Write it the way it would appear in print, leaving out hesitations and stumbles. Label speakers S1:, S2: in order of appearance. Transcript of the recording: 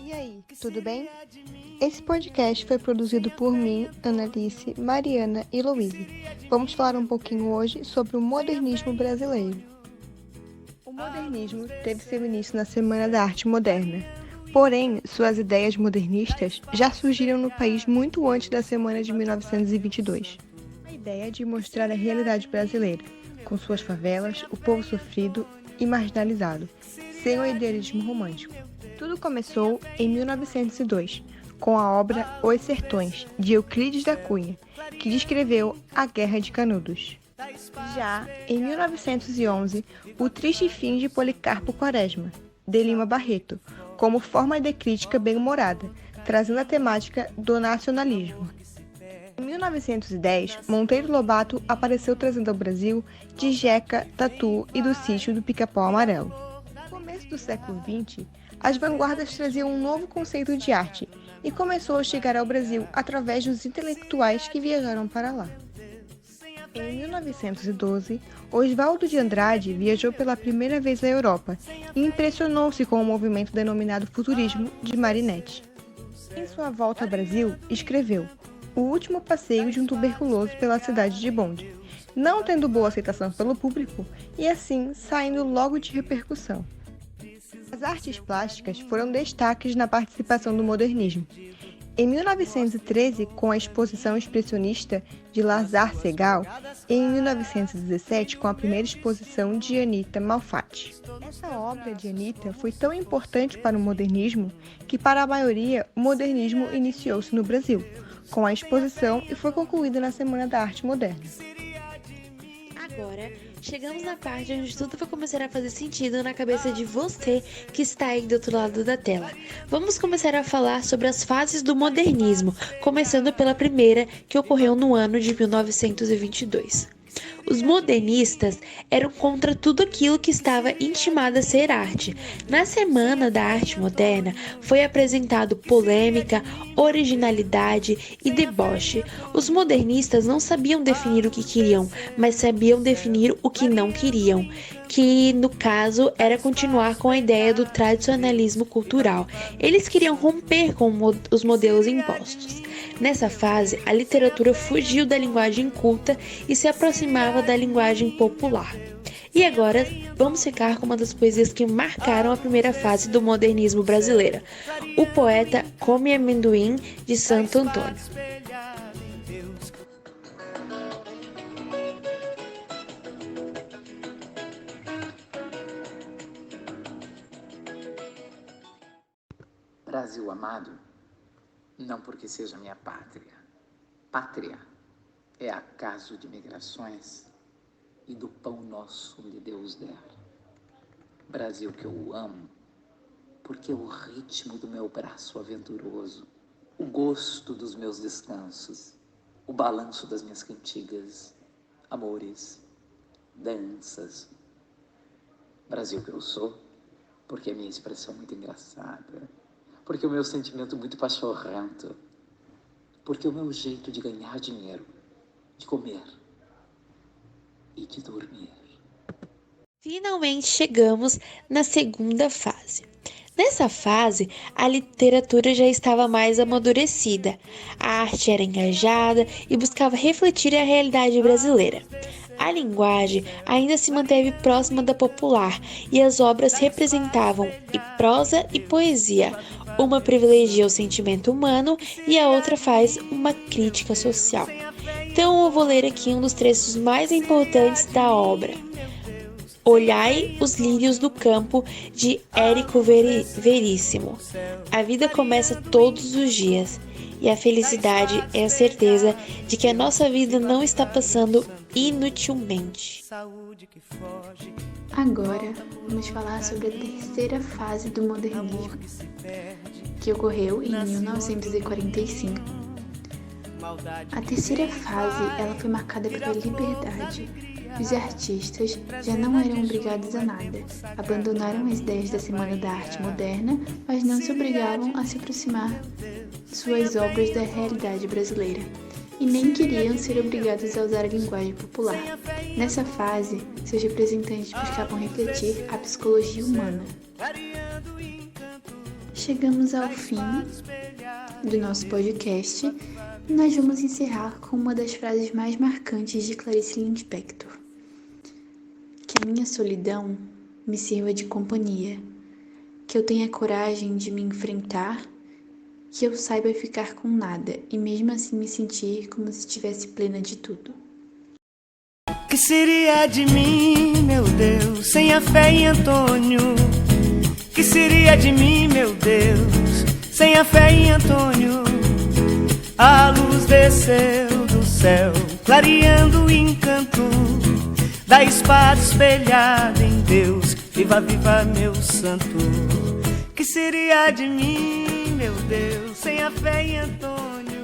S1: E aí, tudo bem? Esse podcast foi produzido por mim, Analice, Mariana e Louise. Vamos falar um pouquinho hoje sobre o modernismo brasileiro. O modernismo teve seu início na Semana da Arte Moderna. Porém, suas ideias modernistas já surgiram no país muito antes da Semana de 1922. A ideia de mostrar a realidade brasileira, com suas favelas, o povo sofrido e marginalizado, sem o idealismo romântico. Tudo começou em 1902, com a obra Os Sertões, de Euclides da Cunha, que descreveu a Guerra de Canudos. Já em 1911, O Triste Fim de Policarpo Quaresma, de Lima Barreto, como forma de crítica bem-humorada, trazendo a temática do nacionalismo. Em 1910, Monteiro Lobato apareceu trazendo ao Brasil de Jeca, Tatu e do Sítio do Pica-Pau Amarelo. No começo do século XX, as vanguardas traziam um novo conceito de arte e começou a chegar ao Brasil através dos intelectuais que viajaram para lá. Em 1912, Oswaldo de Andrade viajou pela primeira vez à Europa e impressionou-se com o movimento denominado Futurismo de Marinetti. Em sua volta ao Brasil, escreveu O Último Passeio de um Tuberculoso pela Cidade de Bonde, não tendo boa aceitação pelo público e assim saindo logo de repercussão. As artes plásticas foram destaques na participação do modernismo. Em 1913, com a exposição expressionista de Lazar Segal, e em 1917, com a primeira exposição de Anita Malfatti. Essa obra de Anita foi tão importante para o modernismo que, para a maioria, o modernismo iniciou-se no Brasil, com a exposição e foi concluída na Semana da Arte Moderna.
S2: Agora, chegamos na parte onde tudo vai começar a fazer sentido na cabeça de você que está aí do outro lado da tela. Vamos começar a falar sobre as fases do modernismo, começando pela primeira, que ocorreu no ano de 1922. Os modernistas eram contra tudo aquilo que estava intimado a ser arte. Na Semana da Arte Moderna foi apresentado polêmica, originalidade e deboche. Os modernistas não sabiam definir o que queriam, mas sabiam definir o que não queriam, que no caso era continuar com a ideia do tradicionalismo cultural. Eles queriam romper com os modelos impostos. Nessa fase, a literatura fugiu da linguagem culta e se aproximava da linguagem popular. E agora, vamos ficar com uma das poesias que marcaram a primeira fase do modernismo brasileiro, o poeta Come Amendoim, de Santo Antônio.
S3: Brasil amado, não porque seja minha pátria. Pátria é acaso de migrações e do pão nosso lhe Deus der. Brasil que eu amo, porque o ritmo do meu braço aventuroso, o gosto dos meus descansos, o balanço das minhas cantigas, amores, danças. Brasil que eu sou, porque a minha expressão é muito engraçada, porque o meu sentimento é muito pachorrento, porque o meu jeito de ganhar dinheiro, de comer e de dormir.
S2: Finalmente chegamos na segunda fase. Nessa fase, a literatura já estava mais amadurecida, a arte era engajada e buscava refletir a realidade brasileira. A linguagem ainda se manteve próxima da popular e as obras representavam prosa e poesia. Uma privilegia o sentimento humano e a outra faz uma crítica social. Então eu vou ler aqui um dos trechos mais importantes da obra. Olhai os lírios do campo, de Érico Veríssimo. A vida começa todos os dias, e a felicidade é a certeza de que a nossa vida não está passando inutilmente.
S4: Agora, vamos falar sobre a terceira fase do modernismo, que ocorreu em 1945. A terceira fase, ela foi marcada pela liberdade. Os artistas já não eram obrigados a nada, abandonaram as ideias da Semana da Arte Moderna, mas não se obrigavam a se aproximar suas obras da realidade brasileira, e nem queriam ser obrigados a usar a linguagem popular. Nessa fase, seus representantes buscavam refletir a psicologia humana. chegamos ao fim do nosso podcast e nós vamos encerrar com uma das frases mais marcantes de Clarice Lispector. Que a minha solidão me sirva de companhia, que eu tenha coragem de me enfrentar, que eu saiba ficar com nada e mesmo assim me sentir como se estivesse plena de tudo.
S5: Que seria de mim, meu Deus, sem a fé em Antônio? Que seria de mim, meu Deus, sem a fé em Antônio? A luz desceu do céu, clareando o encanto da espada espelhada em Deus. Viva, viva, meu santo. Que seria de mim, meu Deus, sem a fé em Antônio?